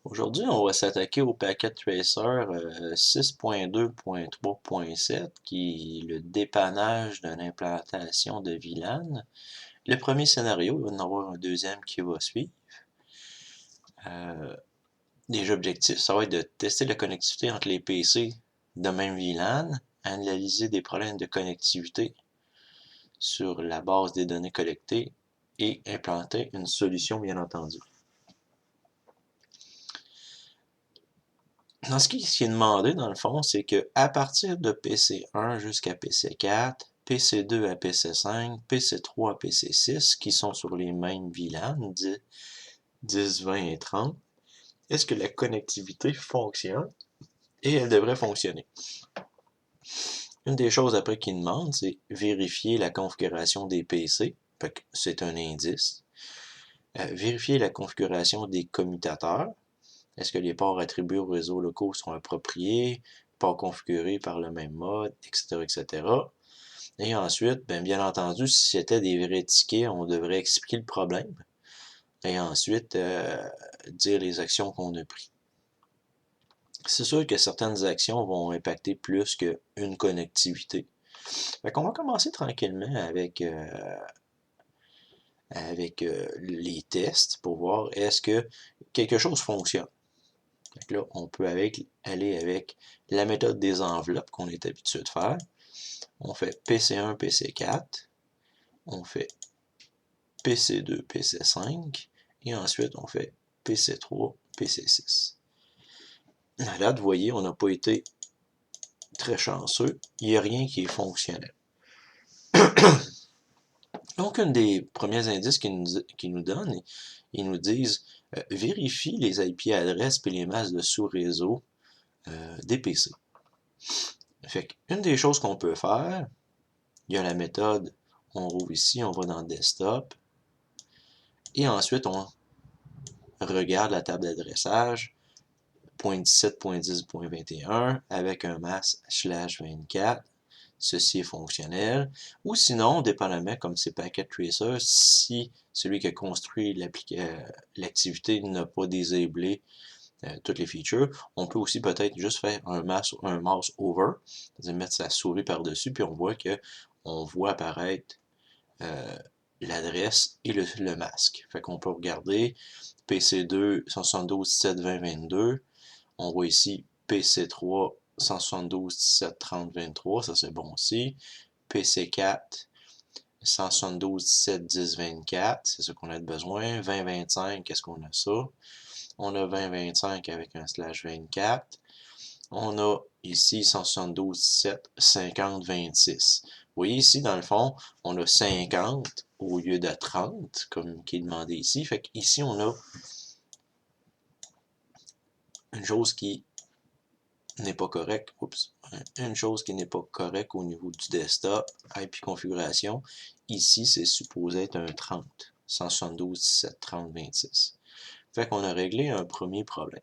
Aujourd'hui, on va s'attaquer au packet tracer 6.2.3.7 qui est le dépannage d'une implantation de VLAN. Le premier scénario, il va y en avoir un deuxième qui va suivre. Les objectifs, ça va être de tester la connectivité entre les PC de même VLAN, analyser des problèmes de connectivité sur la base des données collectées et implanter une solution, bien entendu. Dans ce qui est demandé, dans le fond, c'est qu'à partir de PC1 jusqu'à PC4, PC2 à PC5, PC3 à PC6, qui sont sur les mêmes VLAN, 10, 20 et 30, est-ce que la connectivité fonctionne? Et elle devrait fonctionner. Une des choses après qu'il demande, c'est vérifier la configuration des PC, c'est un indice. Vérifier la configuration des commutateurs. Est-ce que les ports attribués aux réseaux locaux sont appropriés, ports configurés par le même mode, etc., etc. Et ensuite, bien entendu, si c'était des vrais tickets, on devrait expliquer le problème. Et ensuite, dire les actions qu'on a prises. C'est sûr que certaines actions vont impacter plus qu'une connectivité. Fait qu'on va commencer tranquillement avec les tests pour voir est-ce que quelque chose fonctionne. Donc là, on peut aller avec la méthode des enveloppes qu'on est habitué de faire. On fait PC1, PC4, on fait PC2, PC5, et ensuite on fait PC3, PC6. À date, vous voyez, on n'a pas été très chanceux. Il n'y a rien qui est fonctionnel. Donc, un des premiers indices qu'ils nous donnent, ils nous disent vérifie les IP adresses et les masses de sous-réseau des PC. Fait qu'une des choses qu'on peut faire, il y a la méthode, on rouvre ici, on va dans Desktop, et ensuite on regarde la table d'adressage, .17.10.21, avec un masque /24, ceci est fonctionnel, ou sinon, dépendamment comme c'est Packet Tracer, si celui qui a construit l'activité n'a pas désablé toutes les features, on peut aussi peut-être juste faire un mouse over, c'est-à-dire mettre sa souris par-dessus, puis on voit apparaître l'adresse et le masque. Fait qu'on peut regarder PC2 172 17 20 22, on voit ici PC3 172 17 30 23, ça c'est bon aussi. PC4 172 17 10 24, c'est ce qu'on a besoin. 20 25, qu'est-ce qu'on a ça? On a 20 25 avec un /24. On a ici 172 17 50 26. Vous voyez ici, dans le fond, on a 50 au lieu de 30, comme qui est demandé ici. Fait qu'ici, on a une chose qui n'est pas correcte. Oups. Une chose qui n'est pas correcte au niveau du desktop, IP configuration. Ici, c'est supposé être un 30. 172 17 30 26. Fait qu'on a réglé un premier problème.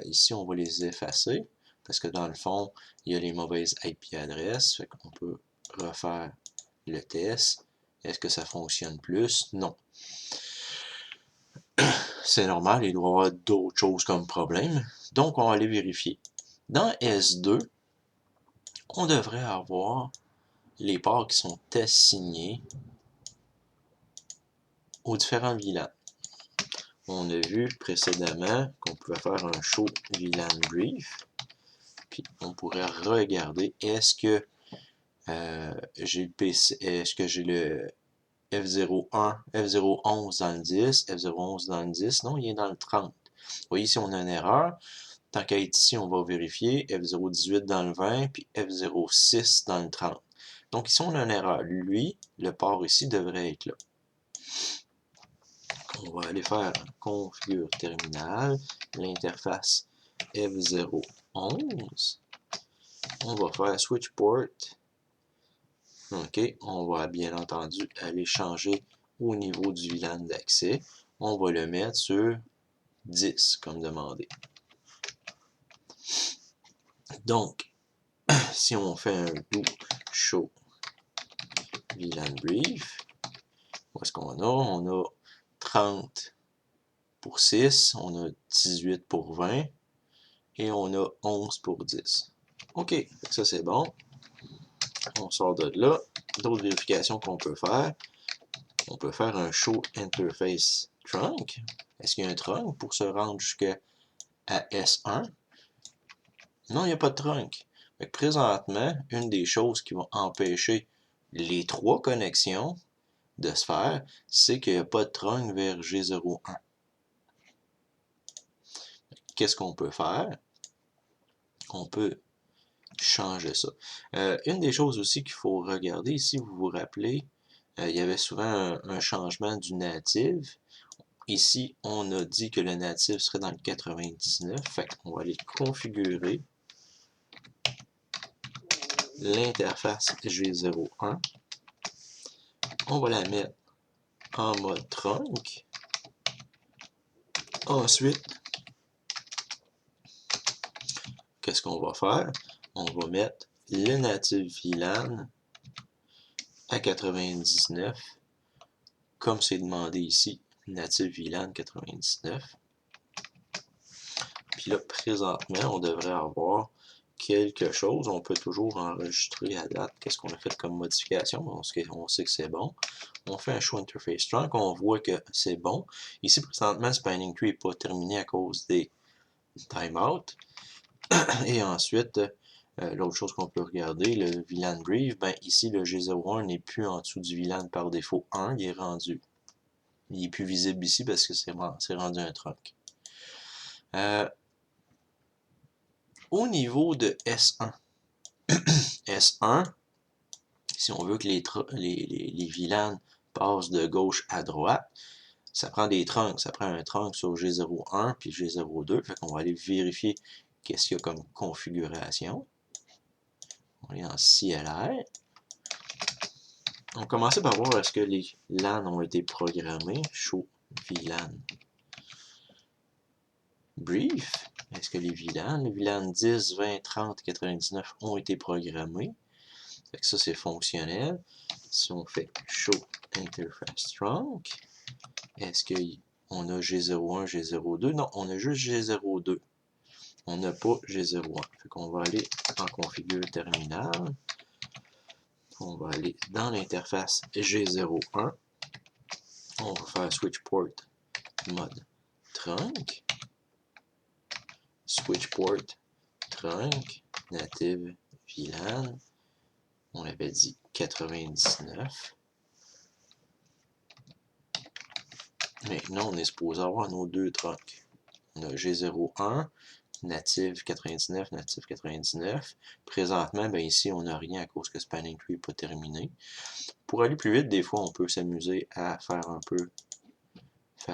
Ici, on va les effacer parce que dans le fond, il y a les mauvaises IP adresses. Fait qu'on peut refaire le test. Est-ce que ça fonctionne plus? Non. C'est normal, il doit y avoir d'autres choses comme problème. Donc, on va aller vérifier. Dans S2, on devrait avoir les ports qui sont assignés aux différents VLAN. On a vu précédemment qu'on pouvait faire un show VLAN brief. Puis on pourrait regarder est-ce que j'ai le PC, est-ce que j'ai le F01, F011 dans le 10, F011 dans le 10, non, il est dans le 30. Vous voyez, ici, on a une erreur. Tant qu'à être ici, on va vérifier F018 dans le 20, puis F06 dans le 30. Donc ici, on a une erreur. Lui, le port ici devrait être là. On va aller faire configure terminal, l'interface F011. On va faire switch port. OK, on va bien entendu aller changer au niveau du VLAN d'accès. On va le mettre sur 10 comme demandé. Donc, si on fait un do show VLAN brief, où est-ce qu'on a? On a 30 pour 6, on a 18 pour 20, et on a 11 pour 10. OK, ça c'est bon. On sort de là. D'autres vérifications qu'on peut faire. On peut faire un Show Interface Trunk. Est-ce qu'il y a un trunk pour se rendre jusqu'à S1? Non, il n'y a pas de trunk. Fait que présentement, une des choses qui va empêcher les 3 connexions de se faire, c'est qu'il n'y a pas de trunk vers G01. Qu'est-ce qu'on peut faire? On peut changer ça. Une des choses aussi qu'il faut regarder, si vous vous rappelez, il y avait souvent un changement du native. Ici, on a dit que le native serait dans le 99. Fait qu'on va aller configurer l'interface G01. On va la mettre en mode trunk. Ensuite, qu'est-ce qu'on va faire? On va mettre le native VLAN à 99, comme c'est demandé ici, native VLAN 99. Puis là, présentement, on devrait avoir quelque chose. On peut toujours enregistrer à date qu'est-ce qu'on a fait comme modification. On sait que c'est bon. On fait un Show Interface Trunk. On voit que c'est bon. Ici, présentement, le Spanning Tree n'est pas terminé à cause des timeouts. Et ensuite, l'autre chose qu'on peut regarder, le VLAN Brief, ben ici, le G01 n'est plus en dessous du VLAN par défaut 1. Il est rendu. Il est plus visible ici parce que c'est rendu un trunk. Au niveau de S1, S1, si on veut que les VLAN passent de gauche à droite, ça prend des trunks. Ça prend un trunk sur G01 puis G02. Fait qu'on va aller vérifier qu'est-ce qu'il y a comme configuration. On est en CLR. On va commencer par voir est-ce que les LAN ont été programmés. Show VLAN Brief. Est-ce que les VLAN 10, 20, 30, 99 ont été programmés? Fait que ça, c'est fonctionnel. Si on fait Show Interface Trunk, est-ce qu'on a G01, G02? Non, on a juste G02. On n'a pas G01. Fait qu'on va aller en configure terminal. On va aller dans l'interface G01. On va faire Switch Port mode Trunk. Switch Port Trunk. Native VLAN. On avait dit 99. Maintenant, on est supposé avoir nos deux trunks. On a G01, native 99, native 99. Présentement, ben ici, on n'a rien à cause que Spanning Tree n'est pas terminé. Pour aller plus vite, des fois, on peut s'amuser à faire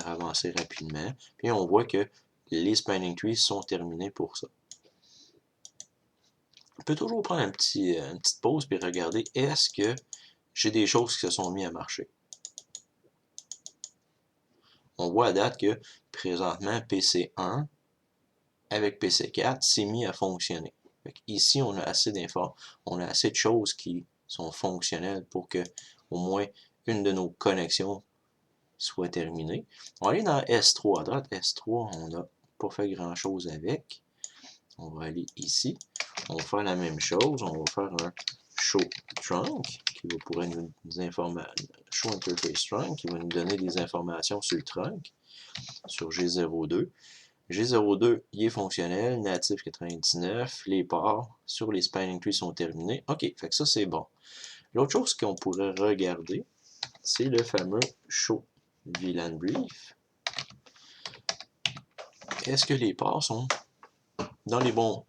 avancer rapidement. Puis on voit que les Spanning Trees sont terminés pour ça. On peut toujours prendre une petite pause et regarder est-ce que j'ai des choses qui se sont mises à marcher. On voit à date que présentement PC1 avec PC4 s'est mis à fonctionner. Ici, on a assez on a assez de choses qui sont fonctionnelles pour que au moins une de nos connexions soit terminée. On va aller dans S3 à droite. S3, on n'a pas fait grand chose avec. On va aller ici. On va faire la même chose. On va faire un Show Trunk qui pourrait nous informer. Show Interface Trunk qui va nous donner des informations sur le trunk, sur G02. G02, il est fonctionnel, native 99, les ports sur les Spanning Trees sont terminés. OK, fait que ça c'est bon. L'autre chose qu'on pourrait regarder, c'est le fameux Show VLAN Brief. Est-ce que les ports sont dans les bons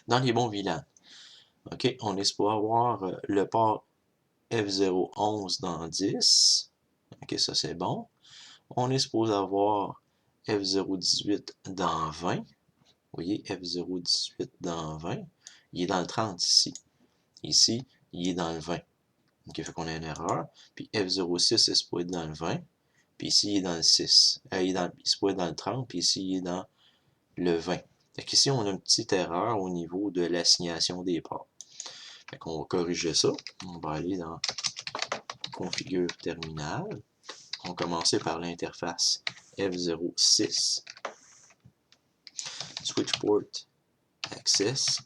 VLAN? OK, on est supposé avoir le port F011 dans 10. OK, ça c'est bon. On est supposé avoir F018 dans 20. Vous voyez, F018 dans 20. Il est dans le 30 ici. Ici, il est dans le 20. OK, fait qu'on a une erreur. Puis F06 est supposé être dans le 20. Puis ici, il est dans le 6. Il est supposé être dans le 30. Puis ici, il est dans le 20. Fait qu'ici, on a une petite erreur au niveau de l'assignation des ports. Fait qu'on va corriger ça. On va aller dans Configure terminal. On va commencer par l'interface F06. Switch port access,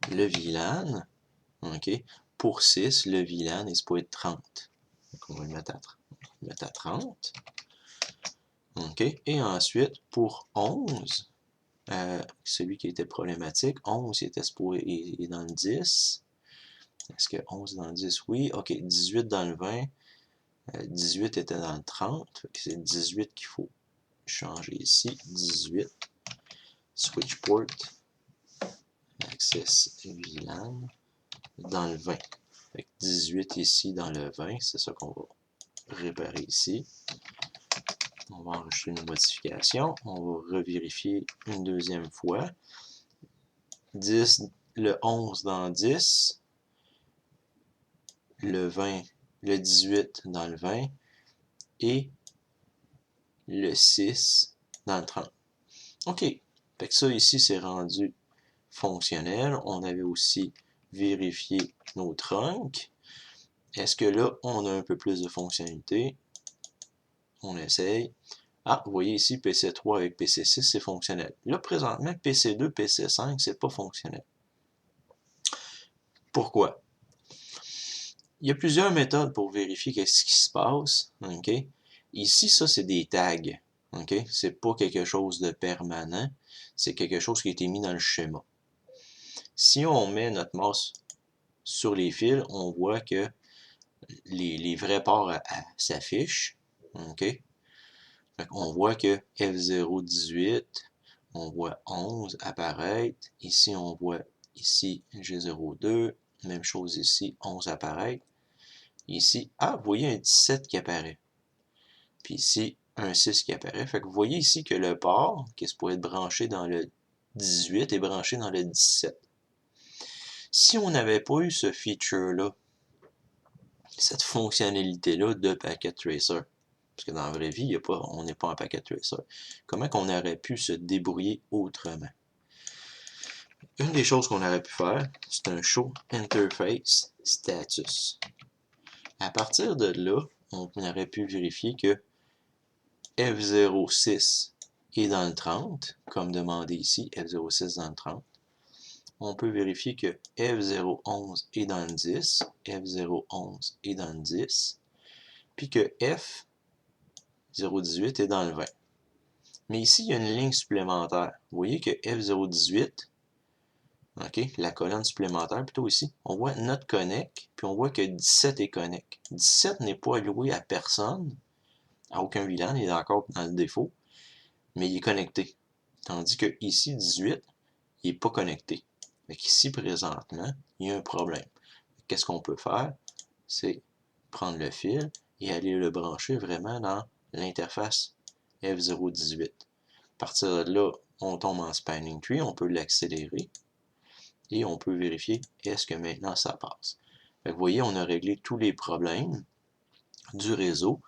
le VLAN. OK. Pour 6, le VLAN est supposé être 30. Donc, on va le mettre à 30. OK. Et ensuite, pour 11, celui qui était problématique, 11 était supposé est dans le 10. Est-ce que 11 dans le 10? Oui. OK. 18 dans le 20. 18 était dans le 30. C'est 18 qu'il faut changer ici. 18. Switch port access VLAN dans le 20. Fait que 18 ici dans le 20, c'est ça qu'on va réparer ici. On va enregistrer une modification. On va revérifier une deuxième fois. 10, le 11 dans 10. Le 20, le 18 dans le 20. Et le 6 dans le 30. OK. Fait que ça ici, c'est rendu fonctionnel. On avait aussi vérifié nos trunks. Est-ce que là, on a un peu plus de fonctionnalité? On essaye. Ah, vous voyez ici, PC3 avec PC6, c'est fonctionnel. Là, présentement, PC2, PC5, c'est pas fonctionnel. Pourquoi? Il y a plusieurs méthodes pour vérifier qu'est-ce qui se passe. OK? Ici, ça, c'est des tags. OK? C'est pas quelque chose de permanent. C'est quelque chose qui a été mis dans le schéma. Si on met notre mouse sur les fils, on voit que les vrais ports s'affichent. OK? On voit que F018, on voit 11 apparaître. Ici, on voit ici G02. Même chose ici, 11 apparaître. Ici, ah, vous voyez un 17 qui apparaît. Puis ici, un 6 qui apparaît. Fait que vous voyez ici que le port, qui est supposé être branché dans le 18, est branché dans le 17. Si on n'avait pas eu ce feature-là, cette fonctionnalité-là de Packet Tracer, parce que dans la vraie vie, on n'est pas un Packet Tracer, comment qu'on aurait pu se débrouiller autrement? Une des choses qu'on aurait pu faire, c'est un Show Interface Status. À partir de là, on aurait pu vérifier que F06 est dans le 30, comme demandé ici, F06 dans le 30. On peut vérifier que F011 est dans le 10, F011 est dans le 10, puis que F018 est dans le 20. Mais ici, il y a une ligne supplémentaire. Vous voyez que F018, OK, la colonne supplémentaire, plutôt ici, on voit Not Connect, puis on voit que 17 est Connect. 17 n'est pas alloué à personne, à aucun VLAN, il est encore dans le défaut, mais il est connecté. Tandis que ici, 18, il n'est pas connecté. Fait qu'ici, présentement, il y a un problème. Qu'est-ce qu'on peut faire? C'est prendre le fil et aller le brancher vraiment dans l'interface F018. À partir de là, on tombe en spanning tree, on peut l'accélérer et on peut vérifier est-ce que maintenant ça passe. Fait que vous voyez, on a réglé tous les problèmes du réseau.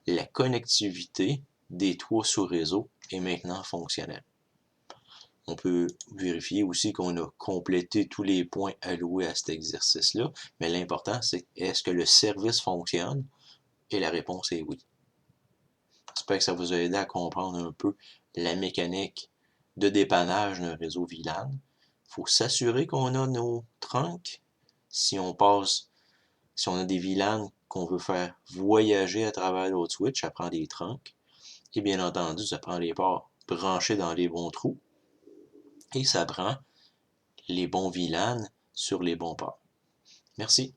La connectivité des trois sous-réseaux est maintenant fonctionnelle. On peut vérifier aussi qu'on a complété tous les points alloués à cet exercice-là, mais l'important, c'est est-ce que le service fonctionne? Et la réponse est oui. J'espère que ça vous a aidé à comprendre un peu la mécanique de dépannage d'un réseau VLAN. Il faut s'assurer qu'on a nos trunks. Si on a des VLAN qu'on veut faire voyager à travers l'autre switch, ça prend des trunks. Et bien entendu, ça prend les ports branchés dans les bons trous. Et ça prend les bons VLAN sur les bons ports. Merci.